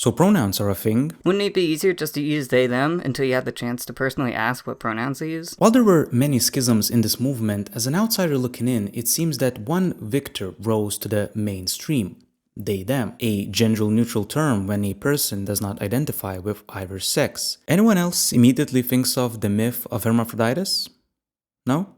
So pronouns are a thing. Wouldn't it be easier just to use they, them until you had the chance to personally ask what pronouns they use? While there were many schisms in this movement, as an outsider looking in, it seems that one victor rose to the mainstream. They, them, a gender-neutral term when a person does not identify with either sex. Anyone else immediately thinks of the myth of Hermaphroditus? No?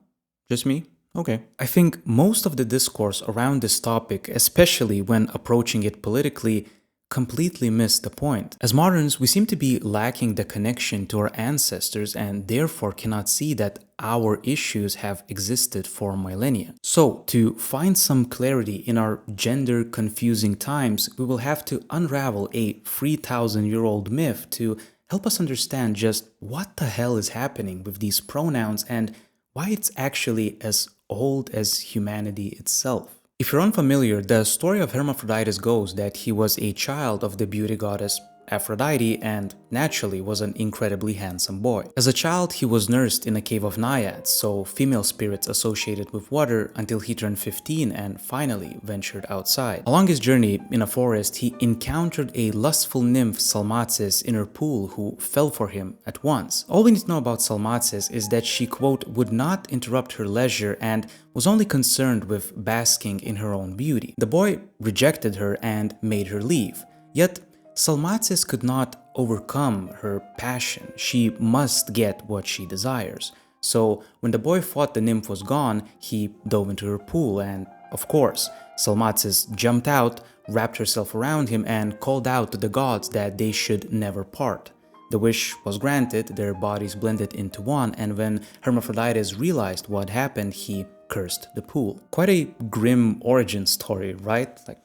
Just me? Okay. I think most of the discourse around this topic, especially when approaching it politically, completely missed the point. As moderns, we seem to be lacking the connection to our ancestors and therefore cannot see that our issues have existed for millennia. So, to find some clarity in our gender-confusing times, we will have to unravel a 3,000-year-old myth to help us understand just what the hell is happening with these pronouns and why it's actually as old as humanity itself. If you're unfamiliar, the story of Hermaphroditus goes that he was a child of the beauty goddess Aphrodite and naturally was an incredibly handsome boy. As a child, he was nursed in a cave of naiads, so female spirits associated with water, until he turned 15 and finally ventured outside. Along his journey in a forest, he encountered a lustful nymph, Salmacis, in her pool who fell for him at once. All we need to know about Salmacis is that she, quote, would not interrupt her leisure and was only concerned with basking in her own beauty. The boy rejected her and made her leave. Yet, Salmacis could not overcome her passion. She must get what she desires. So, when the boy thought the nymph was gone, he dove into her pool and, of course, Salmacis jumped out, wrapped herself around him and called out to the gods that they should never part. The wish was granted, their bodies blended into one, and when Hermaphroditus realized what happened, he cursed the pool. Quite a grim origin story, right? Like,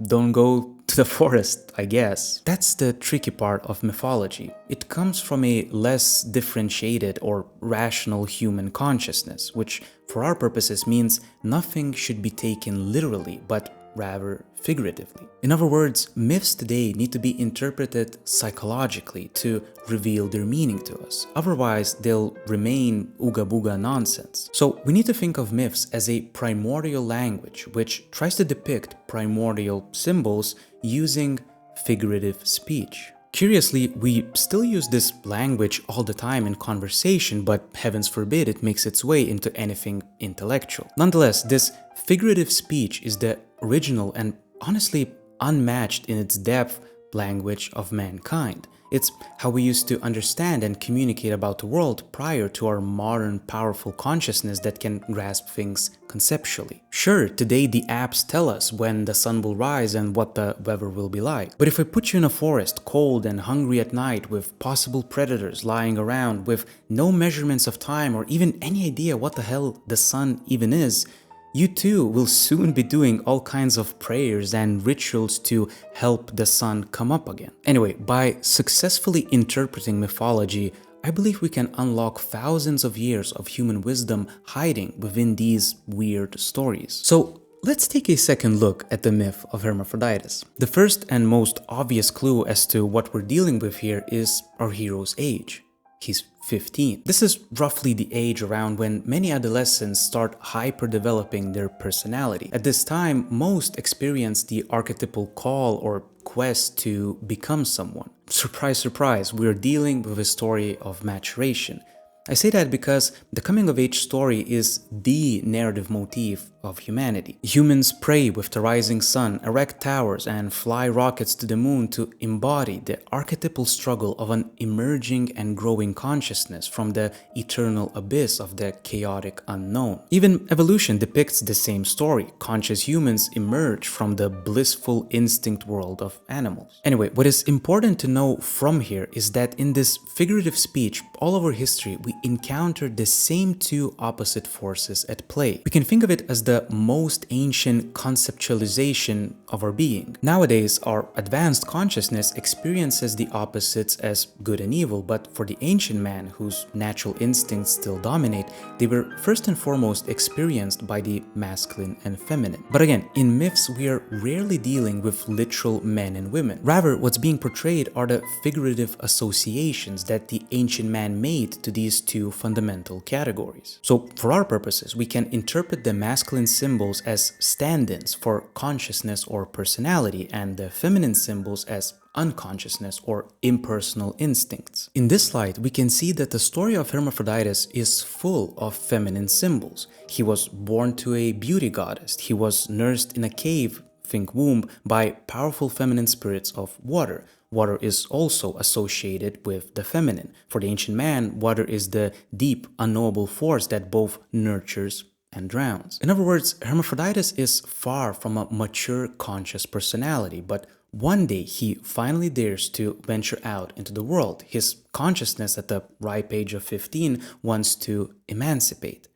don't go to the forest, I guess. That's the tricky part of mythology. It comes from a less differentiated or rational human consciousness, which for our purposes means nothing should be taken literally, but rather figuratively. In other words, myths today need to be interpreted psychologically to reveal their meaning to us. Otherwise, they'll remain ooga booga nonsense. So we need to think of myths as a primordial language which tries to depict primordial symbols using figurative speech. Curiously, we still use this language all the time in conversation, but heavens forbid it makes its way into anything intellectual. Nonetheless, this figurative speech is the original and honestly unmatched in its depth language of mankind. It's how we used to understand and communicate about the world prior to our modern powerful consciousness that can grasp things conceptually. Sure, today the apps tell us when the sun will rise and what the weather will be like. But if I put you in a forest, cold and hungry at night, with possible predators lying around, with no measurements of time or even any idea what the hell the sun even is, you too will soon be doing all kinds of prayers and rituals to help the sun come up again. Anyway, by successfully interpreting mythology, I believe we can unlock thousands of years of human wisdom hiding within these weird stories. So let's take a second look at the myth of Hermaphroditus. The first and most obvious clue as to what we're dealing with here is our hero's age. He's 15. This is roughly the age around when many adolescents start hyper-developing their personality. At this time, most experience the archetypal call or quest to become someone. Surprise, surprise, we're dealing with a story of maturation. I say that because the coming-of-age story is the narrative motif of humanity. Humans pray with the rising sun, erect towers, and fly rockets to the moon to embody the archetypal struggle of an emerging and growing consciousness from the eternal abyss of the chaotic unknown. Even evolution depicts the same story. Conscious humans emerge from the blissful instinct world of animals. Anyway, what is important to know from here is that in this figurative speech, all over history, we encounter the same two opposite forces at play. We can think of it as the most ancient conceptualization of our being. Nowadays, our advanced consciousness experiences the opposites as good and evil, but for the ancient man, whose natural instincts still dominate, they were first and foremost experienced by the masculine and feminine. But again, in myths, we are rarely dealing with literal men and women. Rather, what's being portrayed are the figurative associations that the ancient man made to these two fundamental categories. So for our purposes, we can interpret the masculine symbols as stand-ins for consciousness or personality, and the feminine symbols as unconsciousness or impersonal instincts. In this slide, we can see that the story of Hermaphroditus is full of feminine symbols. He was born to a beauty goddess. He was nursed in a cave, think womb, by powerful feminine spirits of water. Water is also associated with the feminine. For the ancient man, water is the deep, unknowable force that both nurtures and drowns. In other words, Hermaphroditus is far from a mature, conscious personality, but one day he finally dares to venture out into the world. His consciousness at the ripe age of 15 wants to emancipate.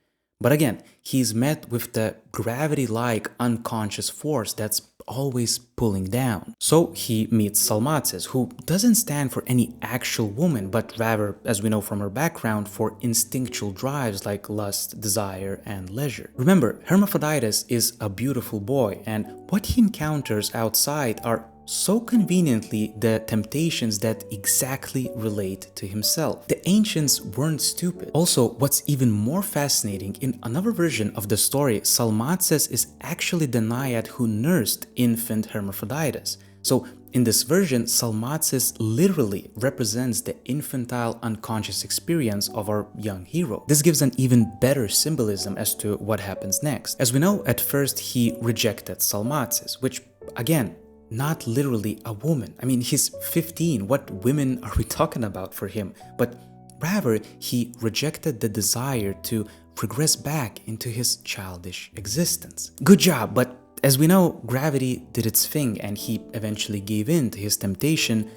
But again, he's met with the gravity-like unconscious force that's always pulling down. So he meets Salmaces, who doesn't stand for any actual woman, but rather, as we know from her background, for instinctual drives like lust, desire, and leisure. Remember, Hermaphroditus is a beautiful boy, and what he encounters outside are so conveniently the temptations that exactly relate to himself. The ancients weren't stupid. Also, what's even more fascinating, in another version of the story, Salmaces is actually the naiad who nursed infant Hermaphroditus. So in this version, Salmaces literally represents the infantile unconscious experience of our young hero. This gives an even better symbolism as to what happens next. As we know, at first he rejected Salmaces, which again, not literally a woman. I mean, he's 15. What women are we talking about for him? But rather, he rejected the desire to regress back into his childish existence. Good job, but as we know, gravity did its thing and he eventually gave in to his temptation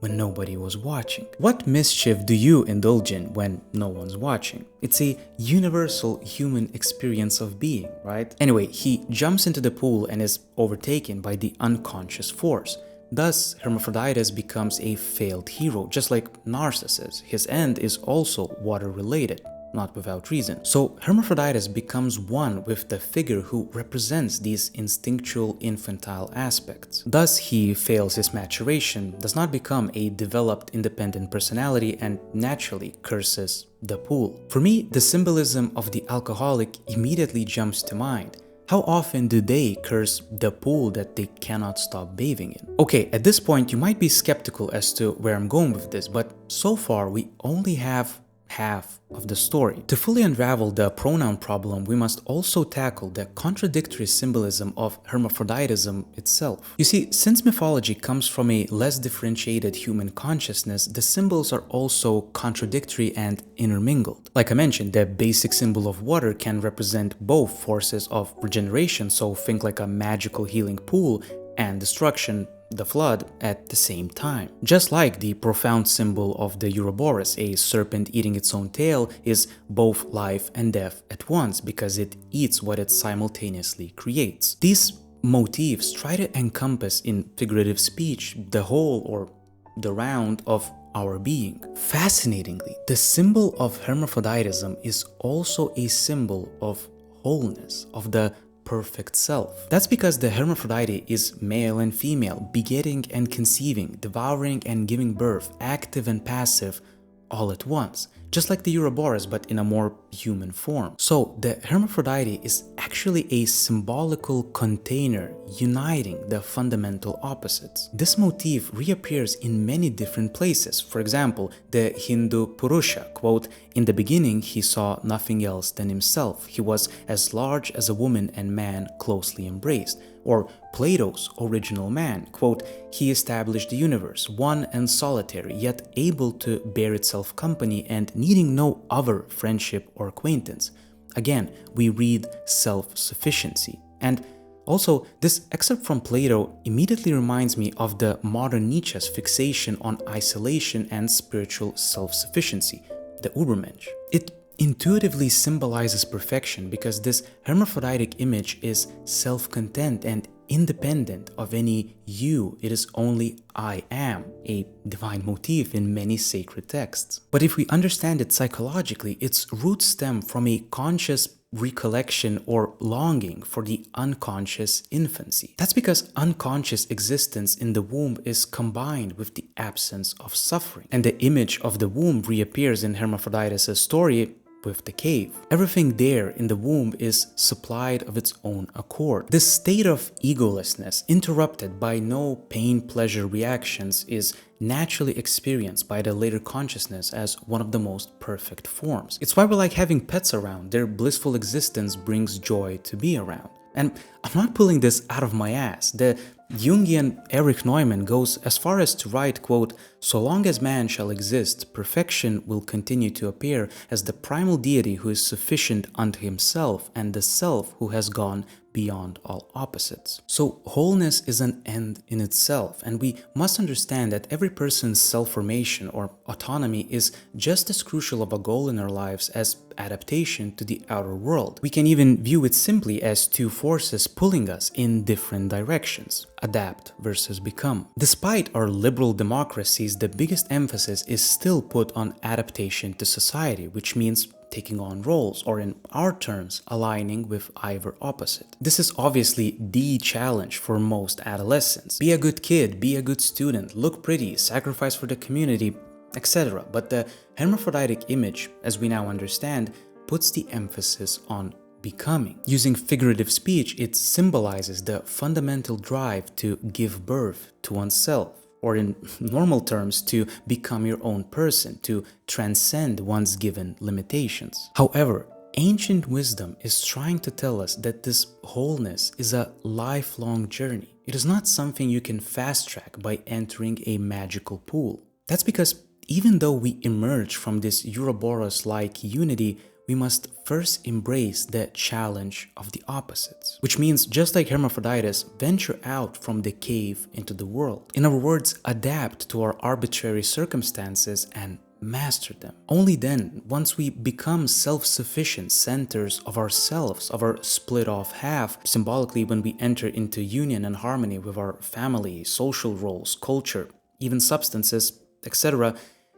when nobody was watching. What mischief do you indulge in when no one's watching? It's a universal human experience of being, right? Anyway, he jumps into the pool and is overtaken by the unconscious force. Thus, Hermaphroditus becomes a failed hero, just like Narcissus. His end is also water-related, not without reason. So Hermaphroditus becomes one with the figure who represents these instinctual infantile aspects. Thus he fails his maturation, does not become a developed independent personality, and naturally curses the pool. For me, the symbolism of the alcoholic immediately jumps to mind. How often do they curse the pool that they cannot stop bathing in? Okay, at this point you might be skeptical as to where I'm going with this, but so far we only have half of the story. To fully unravel the pronoun problem, we must also tackle the contradictory symbolism of hermaphroditism itself. You see, since mythology comes from a less differentiated human consciousness, the symbols are also contradictory and intermingled. Like I mentioned, the basic symbol of water can represent both forces of regeneration, so think like a magical healing pool, and destruction, the flood, at the same time. Just like the profound symbol of the Ouroboros, a serpent eating its own tail, is both life and death at once because it eats what it simultaneously creates. These motifs try to encompass in figurative speech the whole or the round of our being. Fascinatingly, the symbol of hermaphroditism is also a symbol of wholeness, of the perfect self. That's because the hermaphrodite is male and female, begetting and conceiving, devouring and giving birth, active and passive, all at once. Just like the Ouroboros, but in a more human form. So the hermaphrodite is actually a symbolical container uniting the fundamental opposites. This motif reappears in many different places. For example, the Hindu Purusha, quote, "In the beginning he saw nothing else than himself. He was as large as a woman and man closely embraced." Or Plato's original man, quote, "He established the universe, one and solitary, yet able to bear itself company and needing no other friendship or acquaintance." Again, we read self-sufficiency. And also, this excerpt from Plato immediately reminds me of the modern Nietzsche's fixation on isolation and spiritual self-sufficiency, the Übermensch. It intuitively symbolizes perfection because this hermaphroditic image is self-content and independent of any you. It is only I am, a divine motif in many sacred texts. But if we understand it psychologically, its roots stem from a conscious recollection or longing for the unconscious infancy. That's because unconscious existence in the womb is combined with the absence of suffering. And the image of the womb reappears in Hermaphroditus' story with the cave. Everything there in the womb is supplied of its own accord. This state of egolessness, interrupted by no pain-pleasure reactions, is naturally experienced by the later consciousness as one of the most perfect forms. It's why we like having pets around. Their blissful existence brings joy to be around. And I'm not pulling this out of my ass. The Jungian Erich Neumann goes as far as to write, quote, "So long as man shall exist, perfection will continue to appear as the primal deity who is sufficient unto himself and the self who has gone beyond all opposites." So wholeness is an end in itself, and we must understand that every person's self-formation or autonomy is just as crucial of a goal in our lives as adaptation to the outer world. We can even view it simply as two forces pulling us in different directions: adapt versus become. Despite our liberal democracies, the biggest emphasis is still put on adaptation to society, which means taking on roles, or in our terms, aligning with either opposite. This is obviously the challenge for most adolescents. Be a good kid, be a good student, look pretty, sacrifice for the community, etc. But the hermaphroditic image, as we now understand, puts the emphasis on becoming. Using figurative speech, it symbolizes the fundamental drive to give birth to oneself, or in normal terms, to become your own person, to transcend one's given limitations. However, ancient wisdom is trying to tell us that this wholeness is a lifelong journey. It is not something you can fast-track by entering a magical pool. That's because even though we emerge from this Ouroboros-like unity, we must first embrace the challenge of the opposites. Which means, just like Hermaphroditus, venture out from the cave into the world. In other words, adapt to our arbitrary circumstances and master them. Only then, once we become self-sufficient centers of ourselves, of our split-off half, symbolically when we enter into union and harmony with our family, social roles, culture, even substances, etc.,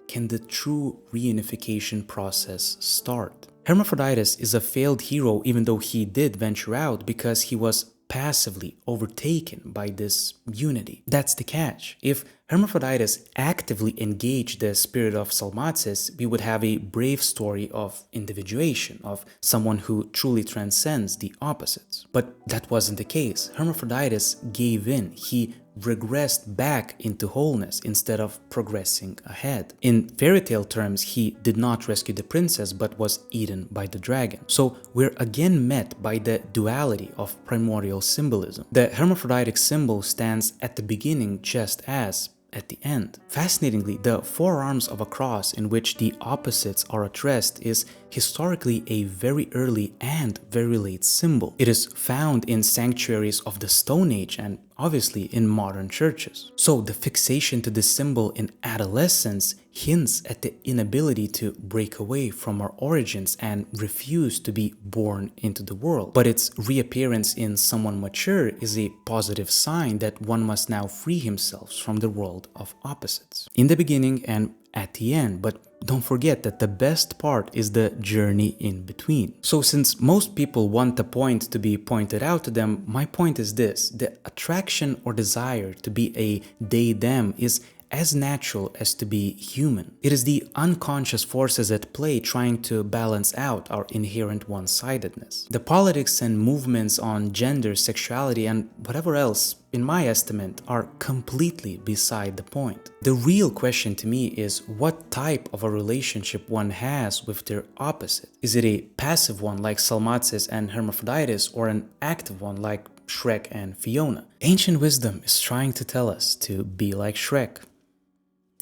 can the true reunification process start. Hermaphroditus is a failed hero even though he did venture out because he was passively overtaken by this unity. That's the catch. If Hermaphroditus actively engaged the spirit of Salmacis, we would have a brave story of individuation, of someone who truly transcends the opposites. But that wasn't the case. Hermaphroditus gave in. He regressed back into wholeness instead of progressing ahead. In fairy tale terms, he did not rescue the princess but was eaten by the dragon. So we're again met by the duality of primordial symbolism. The hermaphroditic symbol stands at the beginning just as at the end. Fascinatingly, the four arms of a cross in which the opposites are addressed is historically a very early and very late symbol. It is found in sanctuaries of the Stone Age and obviously in modern churches. So the fixation to this symbol in adolescence hints at the inability to break away from our origins and refuse to be born into the world. But its reappearance in someone mature is a positive sign that one must now free himself from the world of opposites. In the beginning and at the end, but don't forget that the best part is the journey in between. So since most people want a point to be pointed out to them, my point is this: the attraction or desire to be a they-them is as natural as to be human. It is the unconscious forces at play trying to balance out our inherent one-sidedness. The politics and movements on gender, sexuality, and whatever else, in my estimate, are completely beside the point. The real question to me is what type of a relationship one has with their opposite. Is it a passive one like Salmacis and Hermaphroditus, or an active one like Shrek and Fiona? Ancient wisdom is trying to tell us to be like Shrek.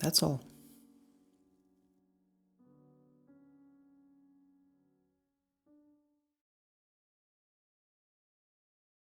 That's all.